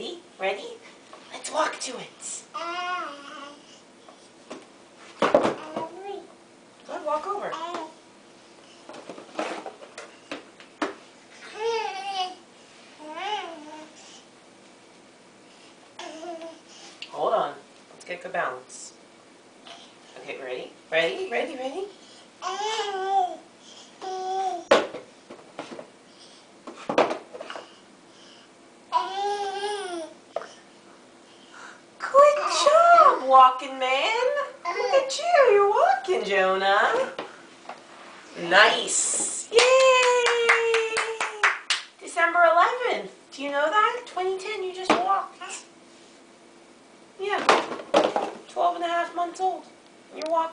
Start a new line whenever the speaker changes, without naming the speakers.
Ready? Ready? Let's walk to it. Go ahead, walk over. Hold on. Let's get good balance. Okay, ready? Ready? Ready? Ready? Good job, walking man. Look at you. You're walking, Jonah. Nice. Yay! December 11th. Do you know that? 2010, you just walked. Yeah. 12 and a half months old. You're walking.